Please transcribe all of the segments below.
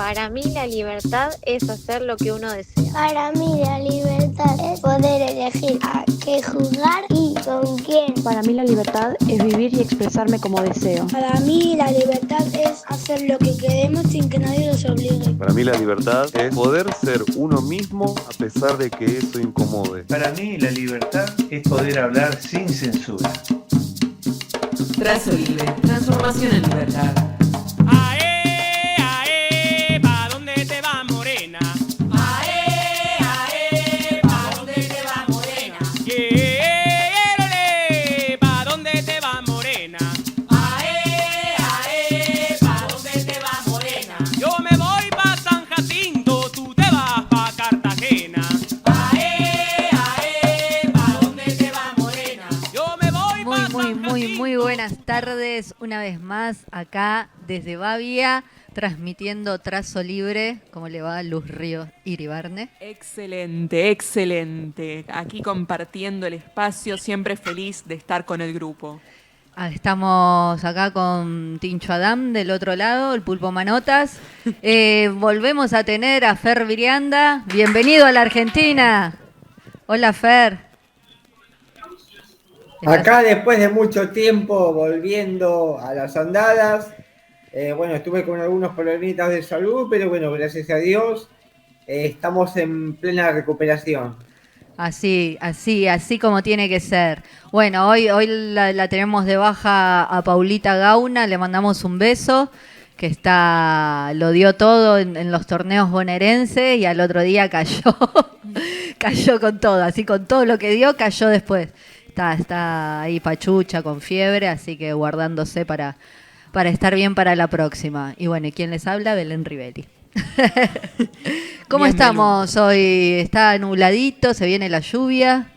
Para mí la libertad es hacer lo que uno desea. Para mí la libertad es poder elegir a qué jugar y con quién. Para mí la libertad es vivir y expresarme como deseo. Para mí la libertad es hacer lo que queremos sin que nadie nos obligue. Para mí la libertad es poder ser uno mismo a pesar de que eso incomode. Para mí la libertad es poder hablar sin censura. Trazo libre, transformación en libertad. Muy buenas tardes, una vez más acá desde Bavia, transmitiendo Trazo Libre. ¿Cómo le va, Luz Ríos Iribarne? Excelente, excelente. Aquí compartiendo el espacio, siempre feliz de estar con el grupo. Estamos acá con Tincho Adam del otro lado, el Pulpo Manotas. Volvemos a tener a Fer Virianda. Bienvenido a la Argentina. Hola, Fer. Acá después de mucho tiempo volviendo a las andadas, estuve con algunos problemitas de salud, pero bueno, gracias a Dios estamos en plena recuperación. Así como tiene que ser. Bueno, hoy la tenemos de baja a Paulita Gauna, le mandamos un beso, que lo dio todo en los torneos bonaerenses y al otro día cayó con todo, así con todo lo que dio, cayó después. Está ahí pachucha, con fiebre, así que guardándose para estar bien para la próxima. Y bueno, ¿y quién les habla? Belén Rivelli. ¿Cómo bien, estamos hoy? ¿Está nubladito? ¿Se viene la lluvia?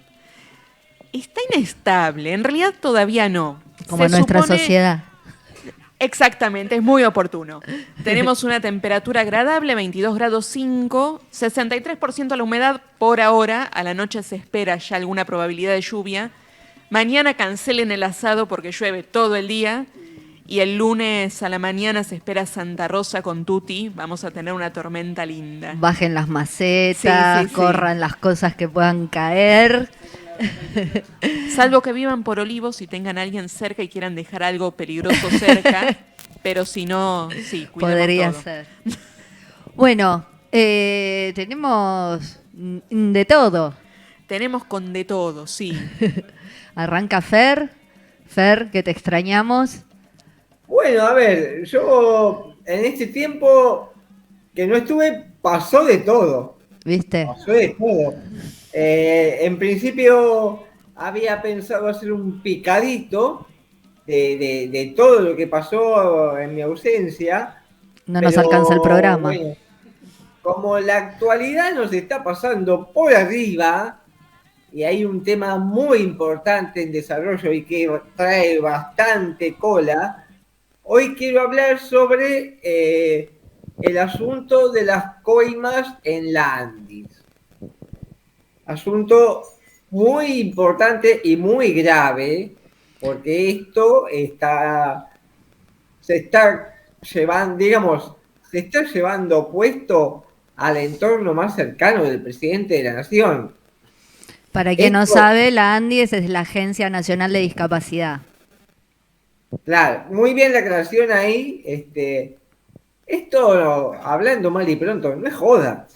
Está inestable, en realidad todavía no. Como nuestra sociedad. Exactamente, es muy oportuno. Tenemos una temperatura agradable, 22 grados 5, 63% la humedad por ahora. A la noche se espera ya alguna probabilidad de lluvia. Mañana cancelen el asado porque llueve todo el día. Y el lunes a la mañana se espera Santa Rosa con Tuti. Vamos a tener una tormenta linda. Bajen las macetas, corran las cosas que puedan caer. Salvo que vivan por Olivos y tengan a alguien cerca y quieran dejar algo peligroso cerca. Pero si no, sí, cuidemos podría todo. ser. Bueno, tenemos de todo. Tenemos con de todo, sí. Arranca Fer, que te extrañamos. Bueno, a ver, yo en este tiempo que no estuve, pasó de todo. ¿Viste? Pasó de todo. En principio había pensado hacer un picadito de todo lo que pasó en mi ausencia. No nos alcanza el programa. Bueno, como la actualidad nos está pasando por arriba y hay un tema muy importante en desarrollo y que trae bastante cola, hoy quiero hablar sobre el asunto de las coimas en la Andis. Asunto muy importante y muy grave, porque esto se está llevando puesto al entorno más cercano del presidente de la Nación. Para quien no sabe, la ANDIES es la Agencia Nacional de Discapacidad. Claro, muy bien la aclaración ahí. Esto, hablando mal y pronto, no es joda.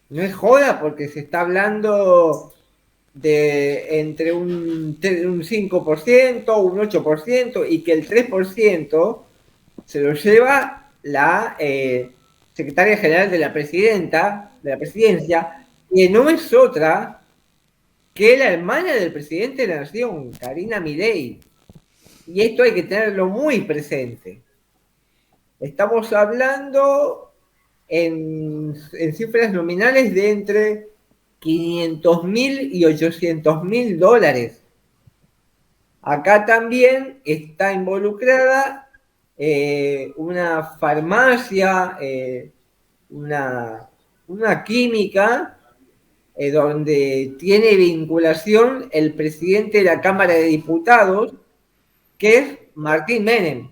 No es joda porque se está hablando de entre un 5%, un 8%, y que el 3% se lo lleva la secretaria general de la presidencia, que no es otra que la hermana del presidente de la Nación, Karina Milei. Y esto hay que tenerlo muy presente. Estamos hablando en cifras nominales de entre 500.000 y 800.000 dólares. Acá también está involucrada una farmacia, una química, donde tiene vinculación el presidente de la Cámara de Diputados, que es Martín Menem.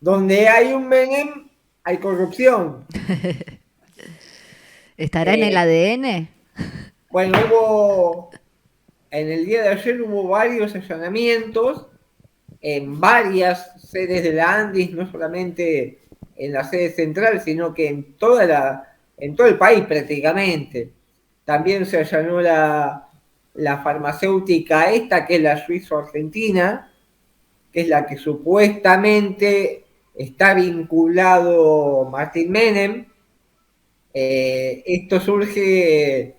Donde hay un Menem hay corrupción. ¿Estará en el ADN? Bueno, en el día de ayer hubo varios allanamientos en varias sedes de la Andis, no solamente en la sede central, sino que en en todo el país prácticamente. También se allanó la farmacéutica esta, que es la suizo-argentina, que es la que supuestamente está vinculado Martín Menem. Esto surge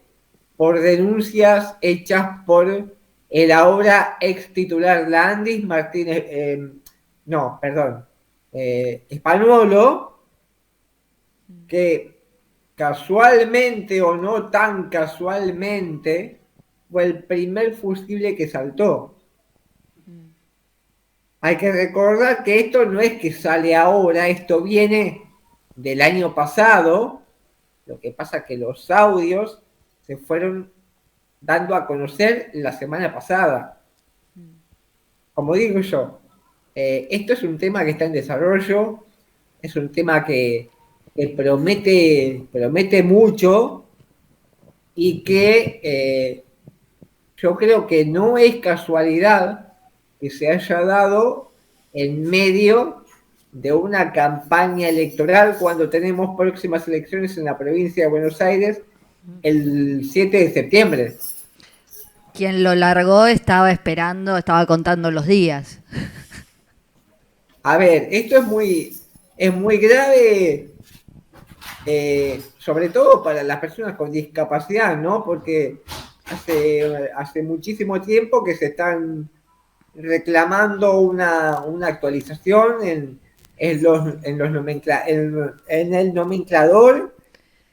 por denuncias hechas por el ahora ex titular la Andis, Spagnuolo, que casualmente o no tan casualmente fue el primer fusible que saltó. Hay que recordar que esto no es que sale ahora, esto viene del año pasado. Lo que pasa es que los audios se fueron dando a conocer la semana pasada. Como digo yo, esto es un tema que está en desarrollo, es un tema que promete mucho y que yo creo que no es casualidad que se haya dado en medio de una campaña electoral cuando tenemos próximas elecciones en la provincia de Buenos Aires el 7 de septiembre. Quien lo largó estaba esperando, estaba contando los días. A ver, esto es muy grave, sobre todo para las personas con discapacidad, ¿no? Porque hace muchísimo tiempo que se están reclamando una actualización en el nomenclador.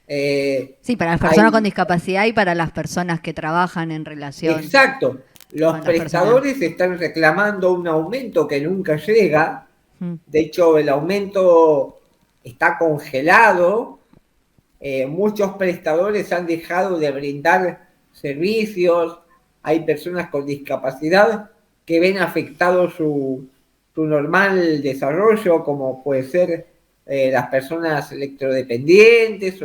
Sí, para las personas con discapacidad y para las personas que trabajan en relación. Exacto. Los prestadores están reclamando un aumento que nunca llega. De hecho, el aumento está congelado. Muchos prestadores han dejado de brindar servicios. Hay personas con discapacidad que ven afectado su normal desarrollo, como puede ser las personas electrodependientes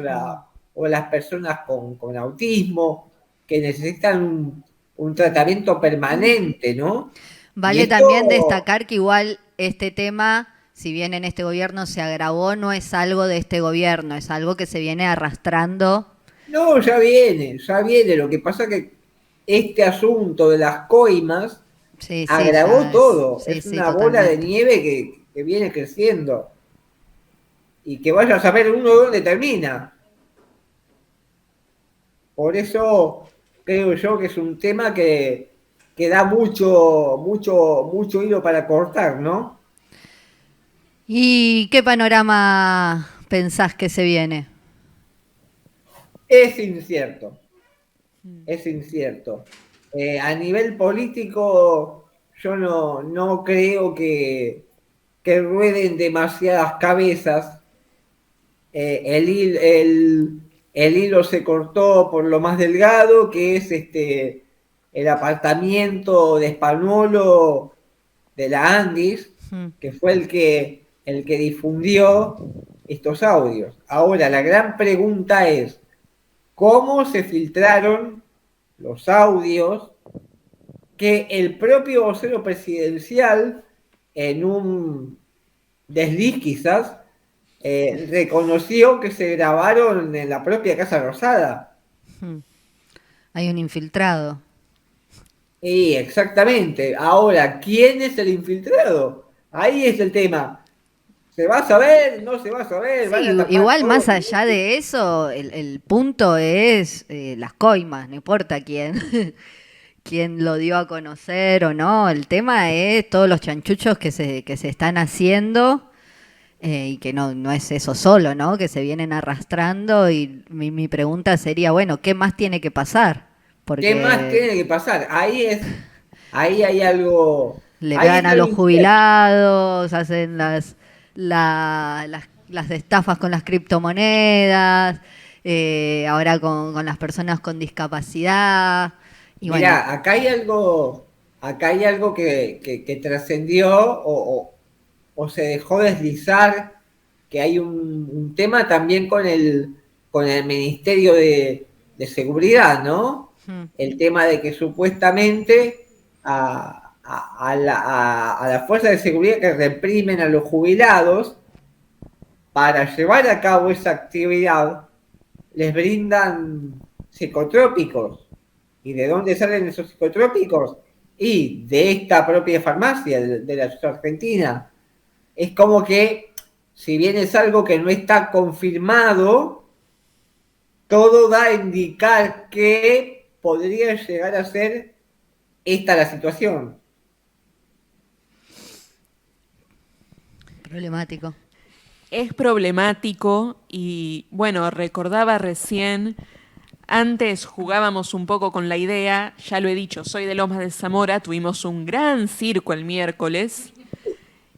o las personas con autismo, que necesitan un tratamiento permanente, ¿no? Vale también destacar que igual este tema, si bien en este gobierno se agravó, no es algo de este gobierno, es algo que se viene arrastrando. No, ya viene. Lo que pasa es que este asunto de las coimas agravó todo. Es una bola de nieve que viene creciendo. Y que vaya a saber uno dónde termina. Por eso creo yo que es un tema que da mucho hilo para cortar, ¿no? ¿Y qué panorama pensás que se viene? Es incierto. A nivel político, yo no creo que rueden demasiadas cabezas. El hilo se cortó por lo más delgado, que es el apartamiento de Spagnuolo de la Andis, que fue el que difundió estos audios. Ahora, la gran pregunta es, ¿cómo se filtraron los audios que el propio vocero presidencial, en un desliz quizás, reconoció que se grabaron en la propia Casa Rosada? Hay un infiltrado. Y exactamente. Ahora, ¿quién es el infiltrado? Ahí es el tema. ¿Se va a saber? ¿No se va a saber? Sí, igual más allá de eso, el punto es las coimas, no importa quién lo dio a conocer o no. El tema es todos los chanchuchos que se están haciendo y que no es eso solo, ¿no? Que se vienen arrastrando y mi pregunta sería, bueno, ¿qué más tiene que pasar? Porque ¿qué más tiene que pasar? Ahí hay algo. Le pegan a los jubilados, hacen las estafas con las criptomonedas, ahora con las personas con discapacidad. Y mirá, bueno, acá hay algo que trascendió o se dejó deslizar que hay un tema también con el Ministerio de Seguridad, ¿no? El tema de que supuestamente a la fuerza de seguridad que reprimen a los jubilados, para llevar a cabo esa actividad, les brindan psicotrópicos. ¿Y de dónde salen esos psicotrópicos? Y de esta propia farmacia, de la Argentina. Es como que, si bien es algo que no está confirmado, todo da a indicar que podría llegar a ser esta la situación. Problemático. Es problemático y, bueno, recordaba recién, antes jugábamos un poco con la idea, ya lo he dicho, soy de Lomas de Zamora, tuvimos un gran circo el miércoles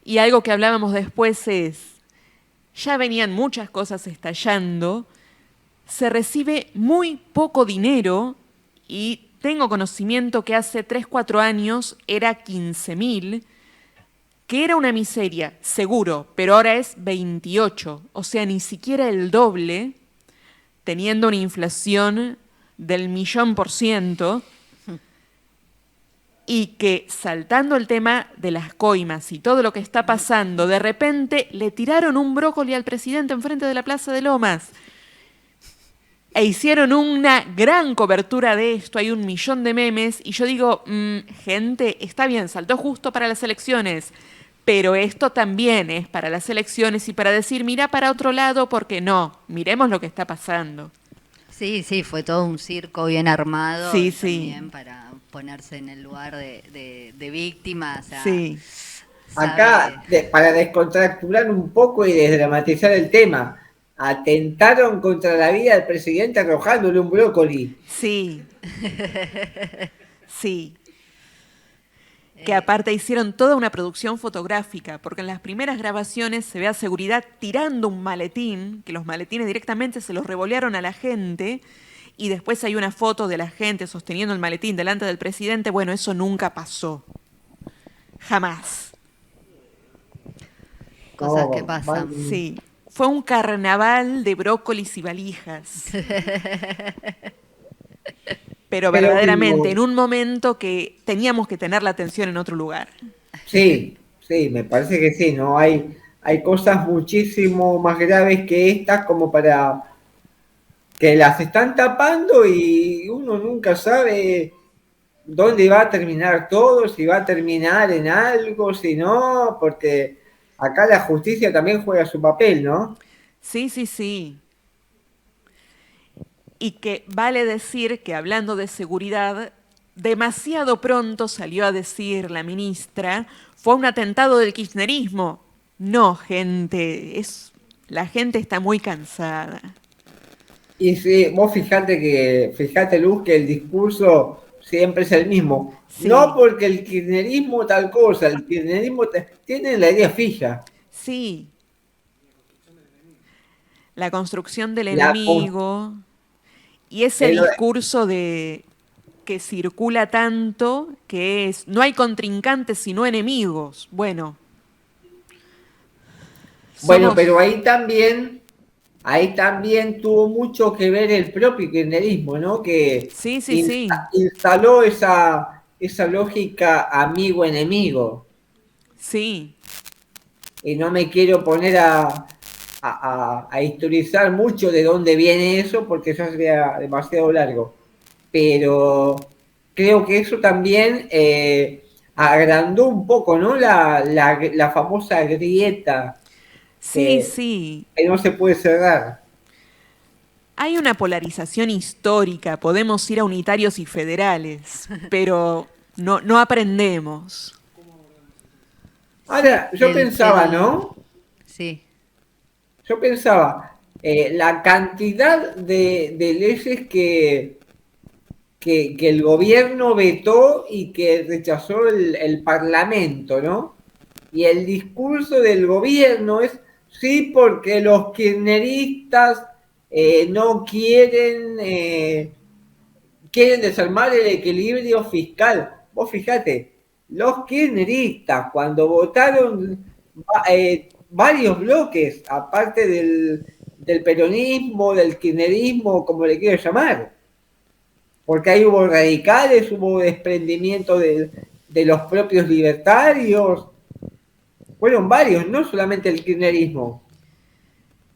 y algo que hablábamos después es, ya venían muchas cosas estallando, se recibe muy poco dinero y tengo conocimiento que hace 3-4 años era 15.000, que era una miseria, seguro, pero ahora es 28, o sea, ni siquiera el doble, teniendo una inflación del 1.000.000%, y que saltando el tema de las coimas y todo lo que está pasando, de repente le tiraron un brócoli al presidente enfrente de la Plaza de Lomas, e hicieron una gran cobertura de esto, hay 1 millón de memes, y yo digo, gente, está bien, saltó justo para las elecciones, pero esto también es para las elecciones y para decir, mira para otro lado, porque no, miremos lo que está pasando. Sí, sí, fue todo un circo bien armado. Sí, y sí. también para ponerse en el lugar de víctima. O sea, Sí. Acá, para descontracturar un poco y desdramatizar el tema, atentaron contra la vida del presidente arrojándole un brócoli. Sí. Sí. Que aparte hicieron toda una producción fotográfica, porque en las primeras grabaciones se ve a seguridad tirando un maletín, que los maletines directamente se los revolearon a la gente, y después hay una foto de la gente sosteniendo el maletín delante del presidente. Bueno, eso nunca pasó. Jamás. Cosas que pasan. Sí. Fue un carnaval de brócolis y valijas. Pero verdaderamente, en un momento que teníamos que tener la atención en otro lugar. Sí, sí, me parece que sí, ¿no? Hay cosas muchísimo más graves que estas como para que las están tapando y uno nunca sabe dónde va a terminar todo, si va a terminar en algo, si no, porque acá la justicia también juega su papel, ¿no? Sí, sí, sí. Y que vale decir que hablando de seguridad, demasiado pronto salió a decir la ministra, fue un atentado del kirchnerismo. No, gente, la gente está muy cansada. Y sí, vos fijate Luz, que el discurso siempre es el mismo. Sí. No porque el kirchnerismo tal cosa, el kirchnerismo tiene la idea fija. Sí. La construcción del enemigo. Y ese discurso que circula tanto, que es, no hay contrincantes sino enemigos. Bueno, pero ahí también tuvo mucho que ver el propio kirchnerismo, ¿no? Que sí. instaló esa lógica amigo-enemigo. Sí. Y no me quiero poner a historizar mucho de dónde viene eso, porque eso sería demasiado largo. Pero creo que eso también agrandó un poco, ¿no? La famosa grieta. Sí. Que no se puede cerrar. Hay una polarización histórica, podemos ir a unitarios y federales, pero no aprendemos. Ahora, yo pensaba, ¿no? Sí. Yo pensaba, la cantidad de leyes que el gobierno vetó y que rechazó el Parlamento, ¿no? Y el discurso del gobierno es, sí, porque los kirchneristas no quieren desarmar el equilibrio fiscal. Vos fijate, los kirchneristas cuando votaron varios bloques, aparte del peronismo, del kirchnerismo, como le quiero llamar. Porque ahí hubo radicales, hubo desprendimiento de los propios libertarios. Fueron varios, no solamente el kirchnerismo.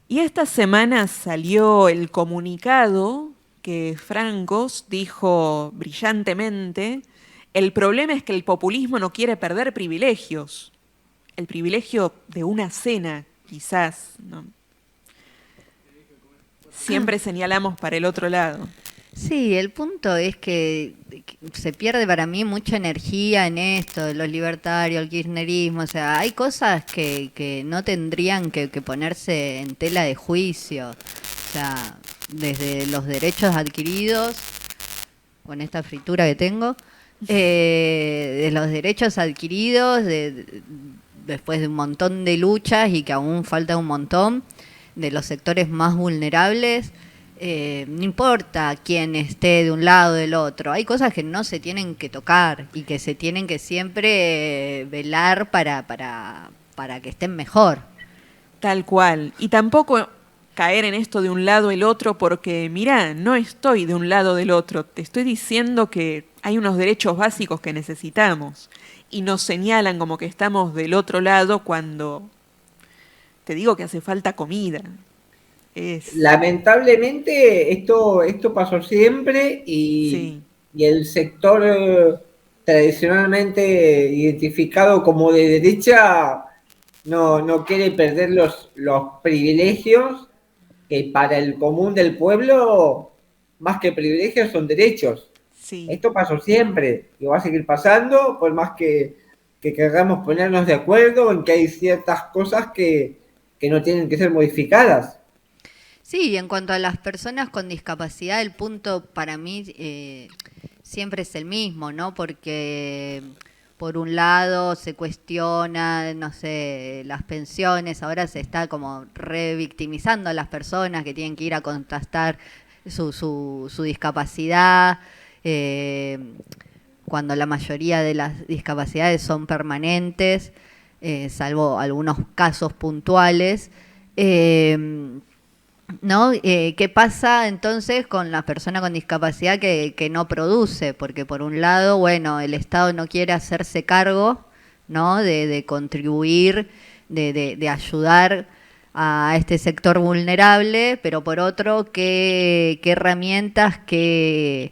Y esta semana salió el comunicado que Francos dijo brillantemente: el problema es que el populismo no quiere perder privilegios. El privilegio de una cena, quizás, ¿no? Siempre señalamos para el otro lado. Sí, el punto es que se pierde para mí mucha energía en esto, de los libertarios, el kirchnerismo, o sea, hay cosas que no tendrían que ponerse en tela de juicio, o sea, desde los derechos adquiridos, con esta fritura que tengo, de los derechos adquiridos, después de un montón de luchas y que aún falta un montón, de los sectores más vulnerables. No importa quién esté de un lado o del otro, hay cosas que no se tienen que tocar y que se tienen que siempre velar para que estén mejor. Tal cual. Y tampoco caer en esto de un lado el otro, porque mirá, no estoy de un lado del otro, te estoy diciendo que hay unos derechos básicos que necesitamos y nos señalan como que estamos del otro lado cuando te digo que hace falta comida. Lamentablemente esto pasó siempre y el sector tradicionalmente identificado como de derecha no quiere perder los privilegios que para el común del pueblo, más que privilegios, son derechos. Sí. Esto pasó siempre y va a seguir pasando, por más que queramos ponernos de acuerdo en que hay ciertas cosas que no tienen que ser modificadas. Sí, y en cuanto a las personas con discapacidad, el punto para mí siempre es el mismo, ¿no? Porque por un lado se cuestiona, no sé, las pensiones, ahora se está como revictimizando a las personas que tienen que ir a contrastar su discapacidad, cuando la mayoría de las discapacidades son permanentes, salvo algunos casos puntuales. ¿No? ¿Qué pasa entonces con la persona con discapacidad que no produce? Porque por un lado, bueno, el Estado no quiere hacerse cargo, ¿no? de contribuir, de ayudar a este sector vulnerable, pero por otro, ¿qué herramientas, qué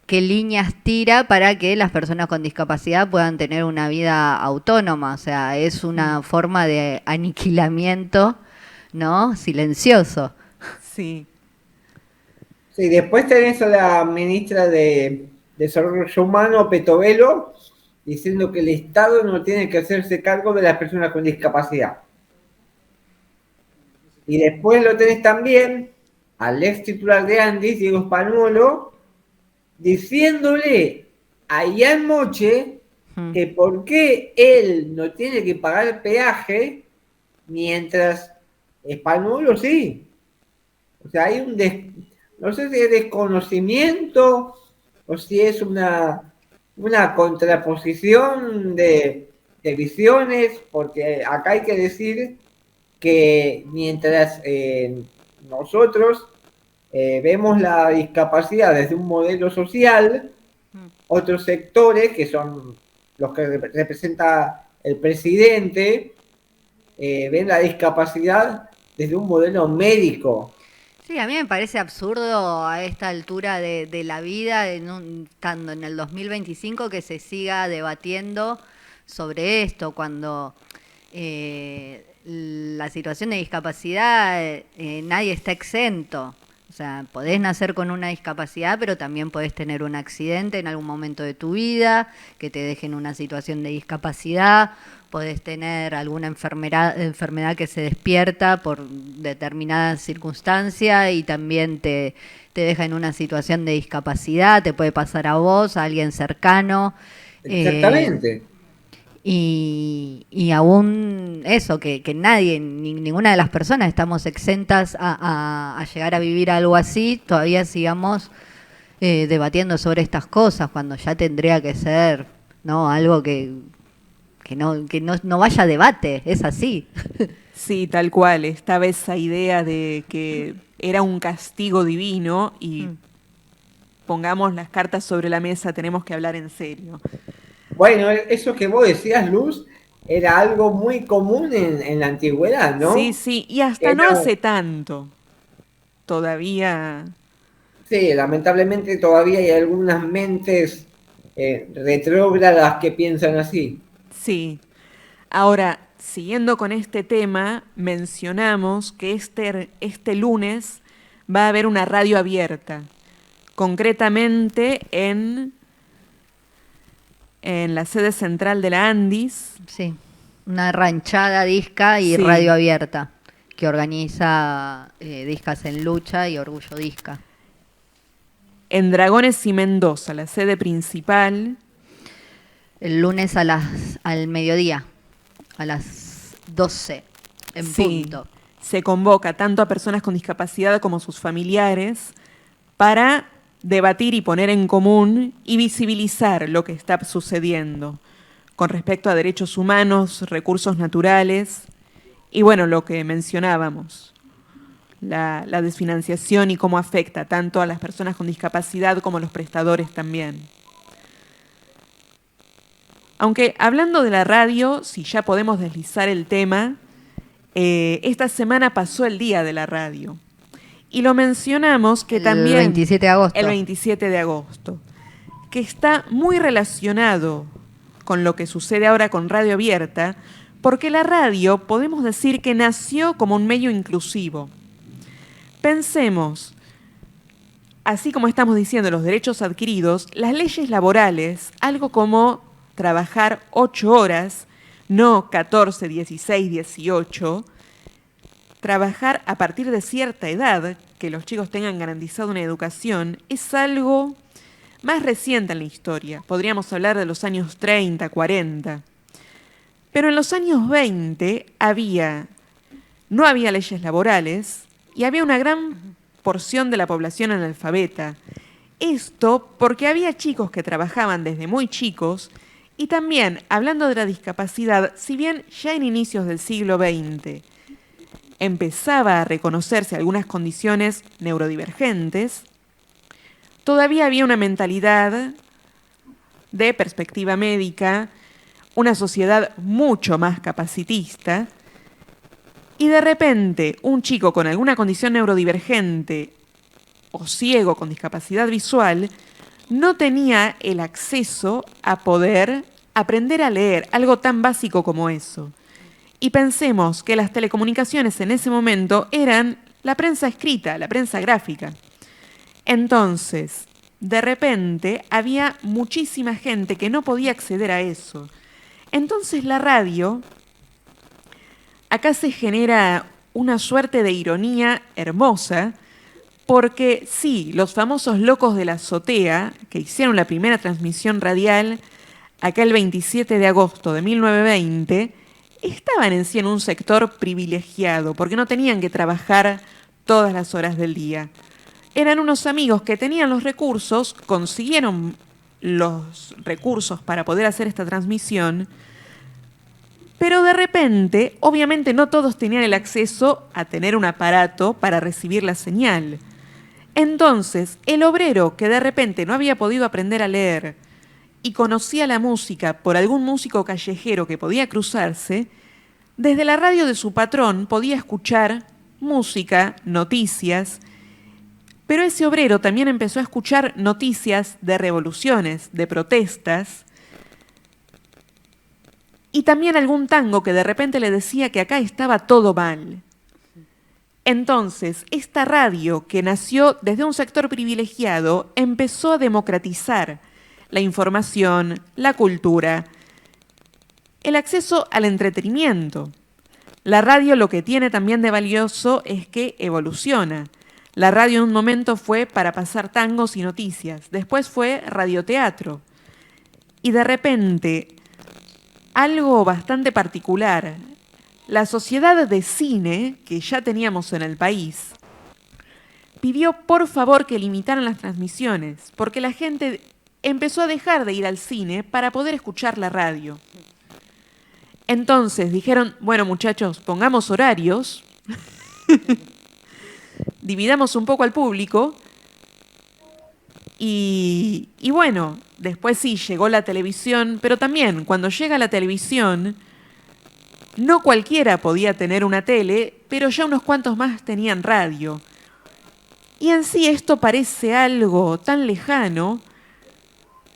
líneas tira para que las personas con discapacidad puedan tener una vida autónoma? O sea, es una forma de aniquilamiento, ¿no? Silencioso. Sí. Sí, después tenés a la ministra de Desarrollo Humano, Petovelo, diciendo que el Estado no tiene que hacerse cargo de las personas con discapacidad. Y después lo tenés también al ex titular de Andis, Diego Spanuolo, diciéndole a Ian Moche que por qué él no tiene que pagar peaje mientras Spanuolo sí. O sea, hay no sé si es desconocimiento o si es una contraposición de visiones, porque acá hay que decir que mientras nosotros vemos la discapacidad desde un modelo social, otros sectores, que son los que representa el presidente, ven la discapacidad desde un modelo médico. Sí, a mí me parece absurdo a esta altura de la vida, estando en el 2025, que se siga debatiendo sobre esto, cuando la situación de discapacidad, nadie está exento. O sea, podés nacer con una discapacidad, pero también podés tener un accidente en algún momento de tu vida que te deje en una situación de discapacidad. Podés tener alguna enfermedad que se despierta por determinada circunstancia y también te deja en una situación de discapacidad. Te puede pasar a vos, a alguien cercano. Exactamente. Y aún eso, que nadie, ninguna de las personas estamos exentas a llegar a vivir algo así, todavía sigamos debatiendo sobre estas cosas, cuando ya tendría que ser, ¿no?, algo que no vaya a debate, es así. Sí, tal cual. Estaba esa idea de que era un castigo divino y pongamos las cartas sobre la mesa, tenemos que hablar en serio. Bueno, eso que vos decías, Luz, era algo muy común en la antigüedad, ¿no? Sí, sí, y hasta no hace tanto. Todavía... Sí, lamentablemente todavía hay algunas mentes retrógradas que piensan así. Sí. Ahora, siguiendo con este tema, mencionamos que este lunes va a haber una radio abierta, concretamente en la sede central de la Andis. Sí, una ranchada disca y Sí. radio abierta que organiza Discas en Lucha y Orgullo Disca. En Dragones y Mendoza, la sede principal. El lunes al mediodía, a las 12 en Sí, punto. se convoca tanto a personas con discapacidad como a sus familiares para debatir y poner en común y visibilizar lo que está sucediendo con respecto a derechos humanos, recursos naturales y bueno, lo que mencionábamos, la desfinanciación y cómo afecta tanto a las personas con discapacidad como a los prestadores también. Aunque hablando de la radio, si ya podemos deslizar el tema, esta semana pasó el Día de la Radio. Y lo mencionamos que también... El 27 de agosto. El 27 de agosto. Que está muy relacionado con lo que sucede ahora con Radio Abierta, porque la radio podemos decir que nació como un medio inclusivo. Pensemos, así como estamos diciendo los derechos adquiridos, las leyes laborales, algo como trabajar 8 horas, no 14, 16, 18, trabajar a partir de cierta edad, que los chicos tengan garantizada una educación, es algo más reciente en la historia. Podríamos hablar de los años 30, 40. Pero en los años 20 no había leyes laborales y había una gran porción de la población analfabeta. Esto porque había chicos que trabajaban desde muy chicos y también, hablando de la discapacidad, si bien ya en inicios del siglo XX empezaba a reconocerse algunas condiciones neurodivergentes, todavía había una mentalidad de perspectiva médica, una sociedad mucho más capacitista, y de repente un chico con alguna condición neurodivergente o ciego con discapacidad visual no tenía el acceso a poder aprender a leer, algo tan básico como eso. Y pensemos que las telecomunicaciones en ese momento eran la prensa escrita, la prensa gráfica. Entonces, de repente, había muchísima gente que no podía acceder a eso. Entonces la radio, acá se genera una suerte de ironía hermosa, porque sí, los famosos locos de la azotea, que hicieron la primera transmisión radial acá el 27 de agosto de 1920, estaban en sí en un sector privilegiado, porque no tenían que trabajar todas las horas del día. Eran unos amigos que tenían los recursos, consiguieron los recursos para poder hacer esta transmisión, pero de repente, obviamente no todos tenían el acceso a tener un aparato para recibir la señal. Entonces, el obrero que de repente no había podido aprender a leer y conocía la música por algún músico callejero que podía cruzarse, desde la radio de su patrón podía escuchar música, noticias, pero ese obrero también empezó a escuchar noticias de revoluciones, de protestas, y también algún tango que de repente le decía que acá estaba todo mal. Entonces, esta radio, que nació desde un sector privilegiado, empezó a democratizar la información, la cultura, el acceso al entretenimiento. La radio lo que tiene también de valioso es que evoluciona. La radio en un momento fue para pasar tangos y noticias, después fue radioteatro. Y de repente, algo bastante particular, la sociedad de cine que ya teníamos en el país pidió por favor que limitaran las transmisiones, porque la gente empezó a dejar de ir al cine para poder escuchar la radio. Entonces dijeron, bueno muchachos, pongamos horarios, dividamos un poco al público y bueno, después sí, llegó la televisión, pero también cuando llega la televisión, no cualquiera podía tener una tele, pero ya unos cuantos más tenían radio. Y en sí esto parece algo tan lejano,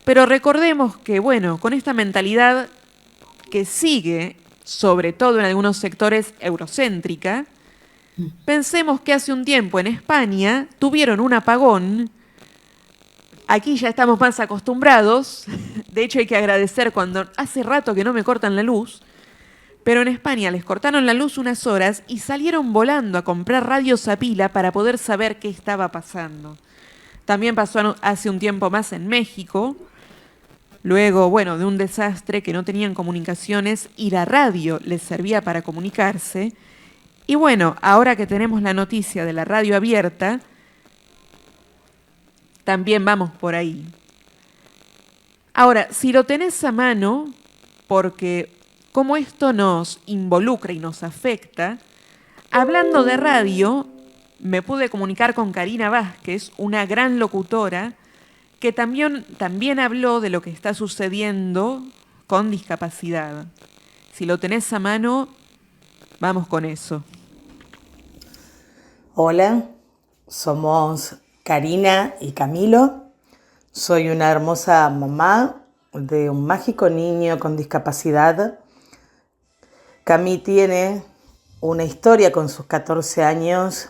pero recordemos que, bueno, con esta mentalidad que sigue, sobre todo en algunos sectores, eurocéntrica, pensemos que hace un tiempo en España tuvieron un apagón. Aquí ya estamos más acostumbrados. De hecho, hay que agradecer cuando hace rato que no me cortan la luz. Pero en España les cortaron la luz unas horas y salieron volando a comprar radios a pila para poder saber qué estaba pasando. También pasó hace un tiempo más en México. Luego, bueno, de un desastre que no tenían comunicaciones y la radio les servía para comunicarse. Y bueno, ahora que tenemos la noticia de la radio abierta, también vamos por ahí. Ahora, si lo tenés a mano, porque como esto nos involucra y nos afecta, hablando de radio, me pude comunicar con Karina Vázquez, una gran locutora, que también habló de lo que está sucediendo con discapacidad. Si lo tenés a mano, vamos con eso. Hola, somos Karina y Camilo. Soy una hermosa mamá de un mágico niño con discapacidad. Cami tiene una historia con sus 14 años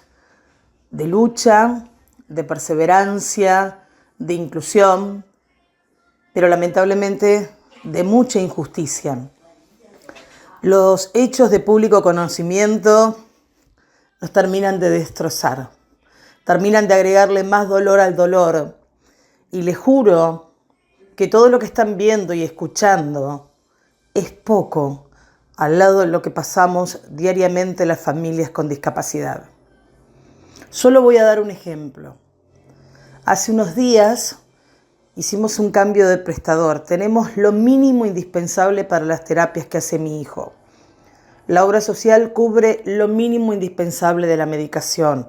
de lucha, de perseverancia, de inclusión, pero lamentablemente de mucha injusticia. Los hechos de público conocimiento nos terminan de destrozar, terminan de agregarle más dolor al dolor. Y les juro que todo lo que están viendo y escuchando es poco al lado de lo que pasamos diariamente las familias con discapacidad. Solo voy a dar un ejemplo. Hace unos días hicimos un cambio de prestador. Tenemos lo mínimo indispensable para las terapias que hace mi hijo. La obra social cubre lo mínimo indispensable de la medicación.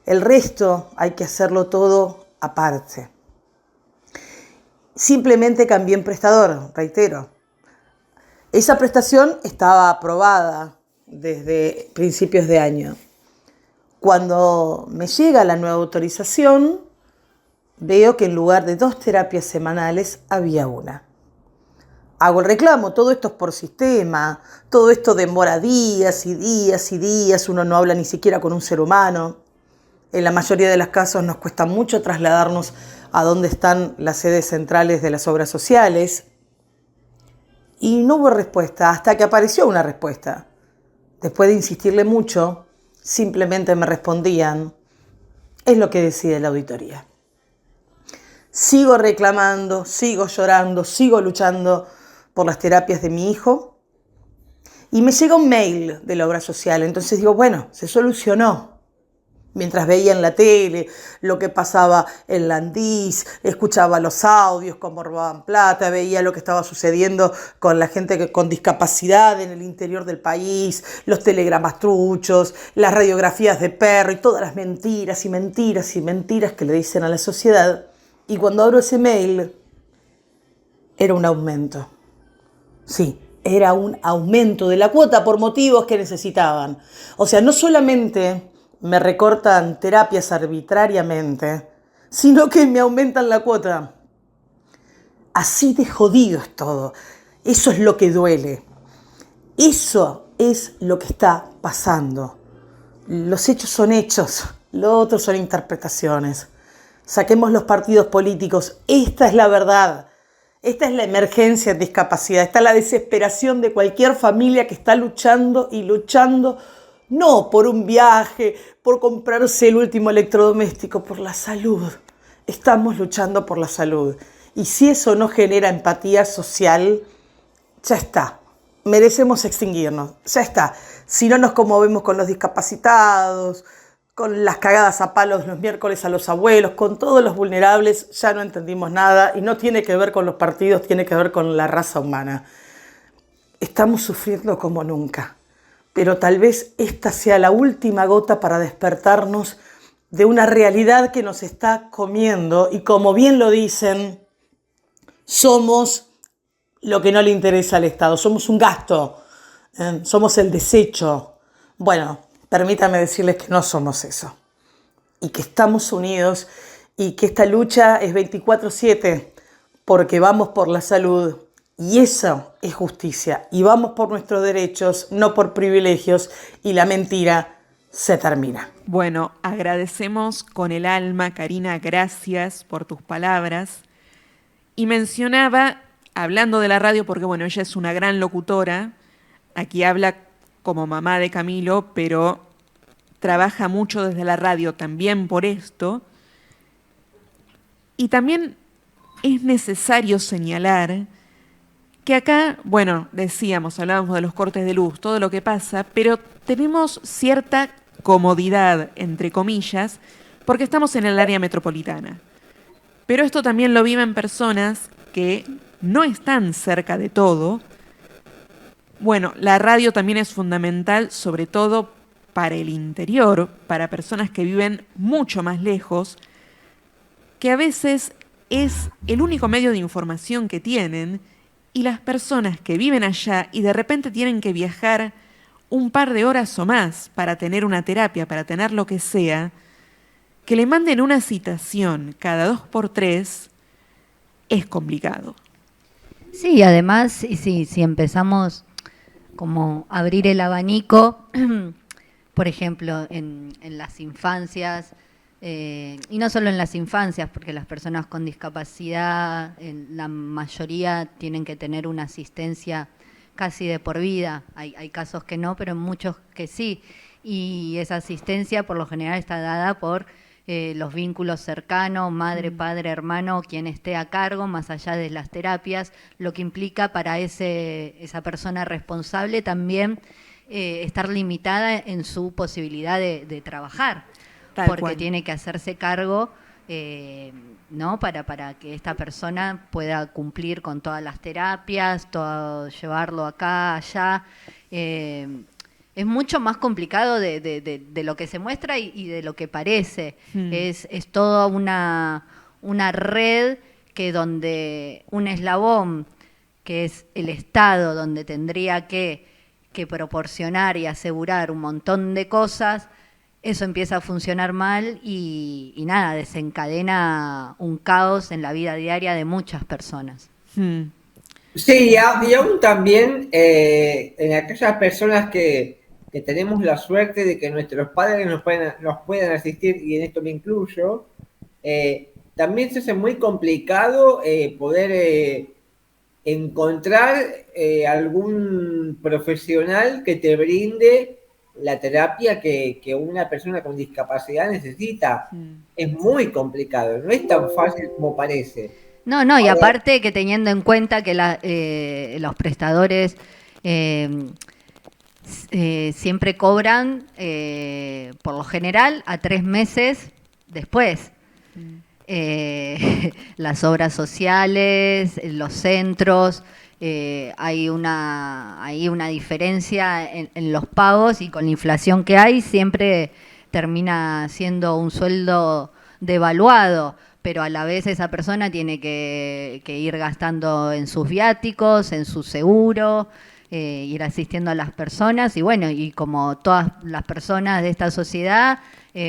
El resto hay que hacerlo todo aparte. Simplemente cambié en prestador, reitero. Esa prestación estaba aprobada desde principios de año. Cuando me llega la nueva autorización, veo que en lugar de 2 terapias semanales había una. Hago el reclamo, todo esto es por sistema, todo esto demora días y días y días, uno no habla ni siquiera con un ser humano. En la mayoría de los casos nos cuesta mucho trasladarnos a dónde están las sedes centrales de las obras sociales. Y no hubo respuesta, hasta que apareció una respuesta. Después de insistirle mucho, simplemente me respondían, es lo que decide la auditoría. Sigo reclamando, sigo llorando, sigo luchando por las terapias de mi hijo. Y me llega un mail de la obra social, entonces digo, bueno, se solucionó. Mientras veía en la tele lo que pasaba en la Andís, escuchaba los audios, cómo robaban plata, veía lo que estaba sucediendo con la gente con discapacidad en el interior del país, los telegramas truchos, las radiografías de perro y todas las mentiras y mentiras y mentiras que le dicen a la sociedad. Y cuando abro ese mail, era un aumento. Sí, era un aumento de la cuota por motivos que necesitaban. O sea, no solamente me recortan terapias arbitrariamente, sino que me aumentan la cuota. Así de jodido es todo. Eso es lo que duele. Eso es lo que está pasando. Los hechos son hechos, lo otro son interpretaciones. Saquemos los partidos políticos. Esta es la verdad. Esta es la emergencia en discapacidad. Esta es la desesperación de cualquier familia que está luchando y luchando, no por un viaje, por comprarse el último electrodoméstico, por la salud. Estamos luchando por la salud. Y si eso no genera empatía social, ya está. Merecemos extinguirnos. Ya está. Si no nos conmovemos con los discapacitados, con las cagadas a palos los miércoles a los abuelos, con todos los vulnerables, ya no entendimos nada. Y no tiene que ver con los partidos, tiene que ver con la raza humana. estamos sufriendo como nunca, pero tal vez esta sea la última gota para despertarnos de una realidad que nos está comiendo y, como bien lo dicen, somos lo que no le interesa al Estado, somos un gasto, somos el desecho. Bueno, permítanme decirles que no somos eso y que estamos unidos y que esta lucha es 24/7 porque vamos por la salud y eso es justicia y vamos por nuestros derechos, no por privilegios, y la mentira se termina. Bueno, agradecemos con el alma, Karina, gracias por tus palabras. Y mencionaba, hablando de la radio, porque bueno, ella es una gran locutora, aquí habla como mamá de Camilo, pero trabaja mucho desde la radio también por esto. Y también es necesario señalar que acá, bueno, decíamos, hablábamos de los cortes de luz, todo lo que pasa, pero tenemos cierta comodidad, entre comillas, porque estamos en el área metropolitana. Pero esto también lo viven personas que no están cerca de todo. Bueno, la radio también es fundamental, sobre todo para el interior, para personas que viven mucho más lejos, que a veces es el único medio de información que tienen, y las personas que viven allá y de repente tienen que viajar un par de horas o más para tener una terapia, para tener lo que sea, que le manden una citación cada 2x3 es complicado. Sí, además, si empezamos como a abrir el abanico, por ejemplo, en las infancias, y no solo en las infancias, porque las personas con discapacidad, en la mayoría tienen que tener una asistencia casi de por vida. Hay casos que no, pero muchos que sí. Y esa asistencia por lo general está dada por los vínculos cercanos, madre, padre, hermano, quien esté a cargo, más allá de las terapias, lo que implica para esa persona responsable también estar limitada en su posibilidad de trabajar. Porque tiene que hacerse cargo, ¿no? Para que esta persona pueda cumplir con todas las terapias, llevarlo acá, allá. Es mucho más complicado de lo que se muestra y de lo que parece. Es toda una red que donde un eslabón, que es el Estado, donde tendría que proporcionar y asegurar un montón de cosas, eso empieza a funcionar mal y nada, desencadena un caos en la vida diaria de muchas personas. Sí, y aún también en aquellas personas que tenemos la suerte de que nuestros padres nos puedan asistir, y en esto me incluyo, también se hace muy complicado poder encontrar algún profesional que te brinde la terapia que una persona con discapacidad necesita. Es muy complicado, no es tan fácil como parece. No, y aparte que teniendo en cuenta que los prestadores siempre cobran, por lo general, a 3 meses después. Las obras sociales, los centros, hay una diferencia en los pagos, y con la inflación que hay siempre termina siendo un sueldo devaluado, pero a la vez esa persona tiene que ir gastando en sus viáticos, en su seguro, ir asistiendo a las personas, y bueno, y como todas las personas de esta sociedad,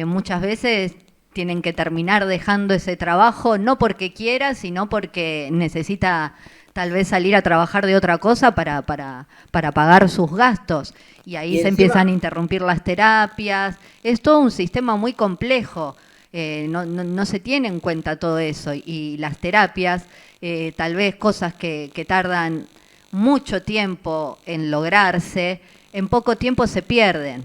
muchas veces tienen que terminar dejando ese trabajo, no porque quiera, sino porque necesita tal vez salir a trabajar de otra cosa para pagar sus gastos. Y ahí se empiezan a interrumpir las terapias. Es todo un sistema muy complejo. No se tiene en cuenta todo eso. Y las terapias, tal vez cosas que tardan mucho tiempo en lograrse, en poco tiempo se pierden.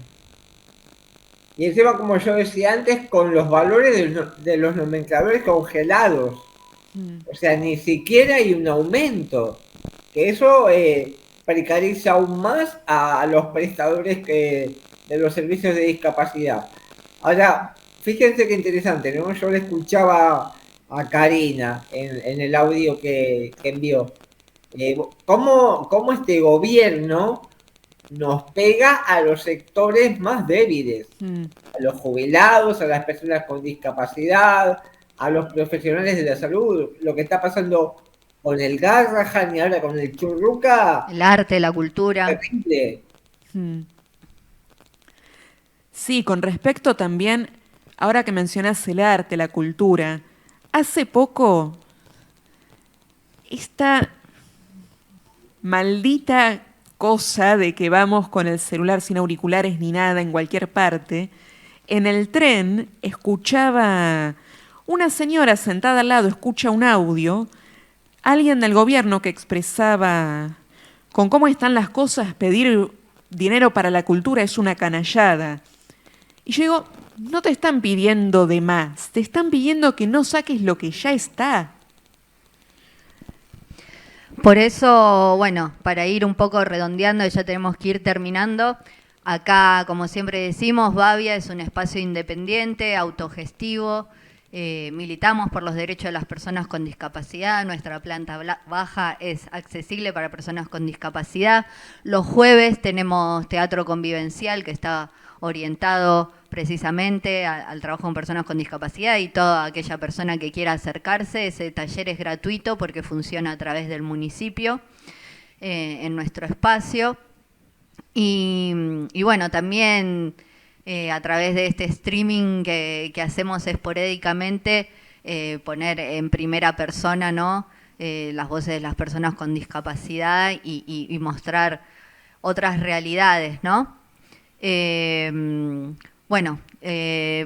Y encima, como yo decía antes, con los valores de los nomencladores congelados. O sea, ni siquiera hay un aumento. Que eso precariza aún más a los prestadores de los servicios de discapacidad. Ahora, fíjense qué interesante, ¿no? Yo le escuchaba a Karina en el audio que envió. cómo este gobierno nos pega a los sectores más débiles, a los jubilados, a las personas con discapacidad, a los profesionales de la salud. Lo que está pasando con el Garrahan y ahora con el Churruca. El arte, la cultura. Terrible. Sí, con respecto también, ahora que mencionas el arte, la cultura, hace poco esta maldita cosa de que vamos con el celular sin auriculares ni nada en cualquier parte, en el tren escuchaba una señora sentada al lado, escucha un audio, alguien del gobierno que expresaba con cómo están las cosas, pedir dinero para la cultura es una canallada. Y yo digo, no te están pidiendo de más, te están pidiendo que no saques lo que ya está. Por eso, bueno, para ir un poco redondeando, ya tenemos que ir terminando. Acá, como siempre decimos, Bavia es un espacio independiente, autogestivo. Militamos por los derechos de las personas con discapacidad. Nuestra planta baja es accesible para personas con discapacidad. Los jueves tenemos teatro convivencial que está orientado precisamente al trabajo con personas con discapacidad y toda aquella persona que quiera acercarse. Ese taller es gratuito porque funciona a través del municipio en nuestro espacio. Y bueno, también a través de este streaming que hacemos esporádicamente, poner en primera persona, ¿no? Las voces de las personas con discapacidad y mostrar otras realidades, ¿no? Bueno,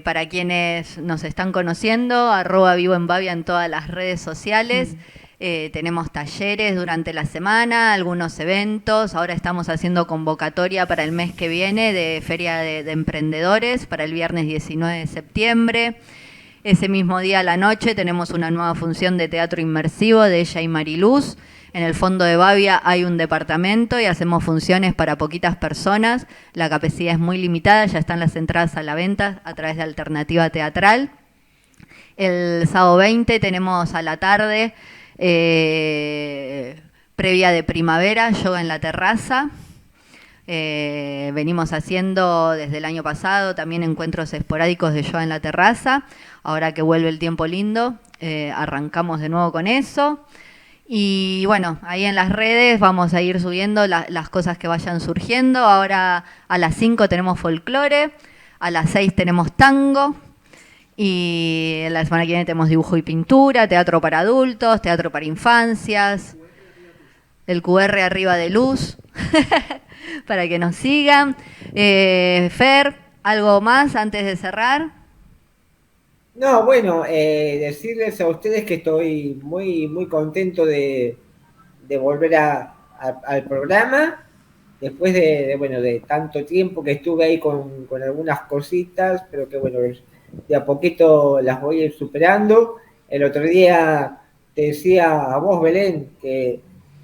para quienes nos están conociendo, @vivoenbavia en todas las redes sociales. Tenemos talleres durante la semana, algunos eventos. Ahora estamos haciendo convocatoria para el mes que viene de Feria de Emprendedores para el viernes 19 de septiembre. Ese mismo día a la noche tenemos una nueva función de teatro inmersivo de Ella y Mariluz. En el fondo de Bavia hay un departamento y hacemos funciones para poquitas personas. La capacidad es muy limitada, ya están las entradas a la venta a través de Alternativa Teatral. El sábado 20 tenemos a la tarde, previa de primavera, yoga en la terraza. Venimos haciendo desde el año pasado también encuentros esporádicos de yoga en la terraza. Ahora que vuelve el tiempo lindo, arrancamos de nuevo con eso. Y bueno, ahí en las redes vamos a ir subiendo las cosas que vayan surgiendo. Ahora a las 5 tenemos folclore, a las 6 tenemos tango, y la semana que viene tenemos dibujo y pintura, teatro para adultos, teatro para infancias, el QR arriba de luz, para que nos sigan. Fer, ¿algo más antes de cerrar? No, bueno, decirles a ustedes que estoy muy, muy contento de volver al programa, después de tanto tiempo que estuve ahí con algunas cositas, pero que bueno, de a poquito las voy a ir superando. El otro día te decía a vos, Belén, que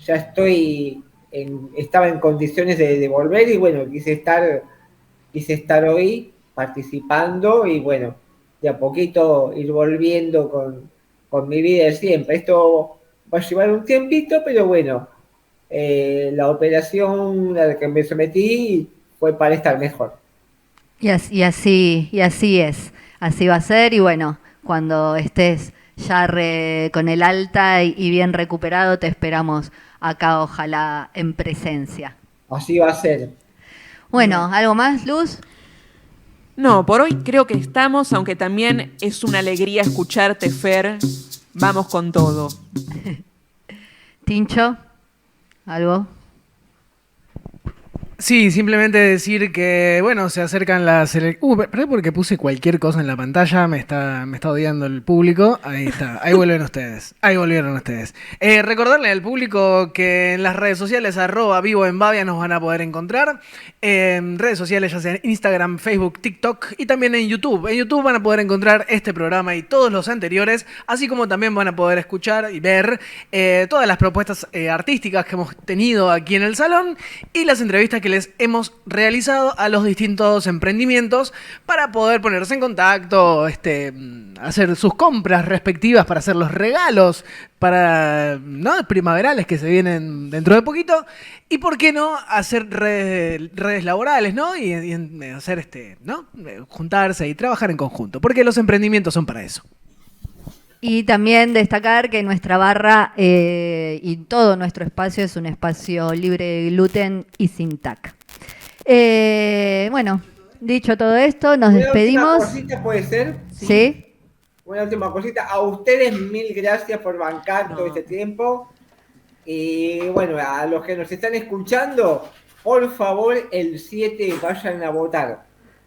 ya estaba en condiciones de volver y bueno, quise estar hoy participando y bueno, de a poquito ir volviendo con mi vida de siempre. Esto va a llevar un tiempito, pero bueno, la operación a la que me sometí fue para estar mejor. Y así es, así va a ser. Y bueno, cuando estés ya con el alta y bien recuperado, te esperamos acá, ojalá en presencia. Así va a ser. Bueno, ¿algo más, Luz? No, por hoy creo que estamos, aunque también es una alegría escucharte, Fer. Vamos con todo. Tincho, ¿algo? Sí, simplemente decir que, bueno, se acercan las elecciones. Perdón, porque puse cualquier cosa en la pantalla, me está odiando el público. Ahí está, ahí vuelven ustedes. Ahí volvieron ustedes. Recordarle al público que en las redes sociales, @vivoenbavia, nos van a poder encontrar. En redes sociales, ya sea en Instagram, Facebook, TikTok y también en YouTube. En YouTube van a poder encontrar este programa y todos los anteriores, así como también van a poder escuchar y ver todas las propuestas artísticas que hemos tenido aquí en el salón y las entrevistas que que les hemos realizado a los distintos emprendimientos para poder ponerse en contacto, hacer sus compras respectivas para hacer los regalos para, ¿no?, primaverales que se vienen dentro de poquito, y por qué no hacer redes laborales, ¿no? Y hacer ¿no? Juntarse y trabajar en conjunto, porque los emprendimientos son para eso. Y también destacar que nuestra barra y todo nuestro espacio es un espacio libre de gluten y sin TAC. Bueno, dicho todo esto, nos despedimos. Una cosita puede ser. ¿Sí? Una última cosita. A ustedes 1000 gracias por bancar todo este tiempo. Y bueno, a los que nos están escuchando, por favor, el 7 vayan a votar.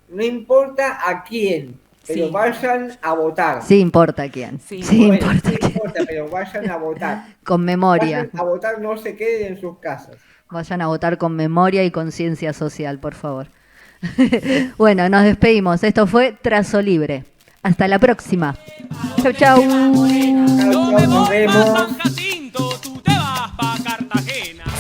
No importa a quién, pero vayan a votar. Sí importa quién. Sí, bueno, importa no quién. importa, pero vayan a votar. Con memoria. Vayan a votar, no se queden en sus casas. Vayan a votar con memoria y conciencia social, por favor. Bueno, nos despedimos. Esto fue Trazo Libre. Hasta la próxima. Chau, chau. Nos vemos.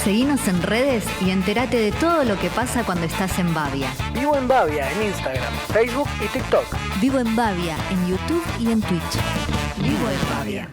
Seguinos en redes y entérate de todo lo que pasa cuando estás en Bavia. Vivo en Bavia en Instagram, Facebook y TikTok. Vivo en Bavia en YouTube y en Twitch. Vivo en Bavia.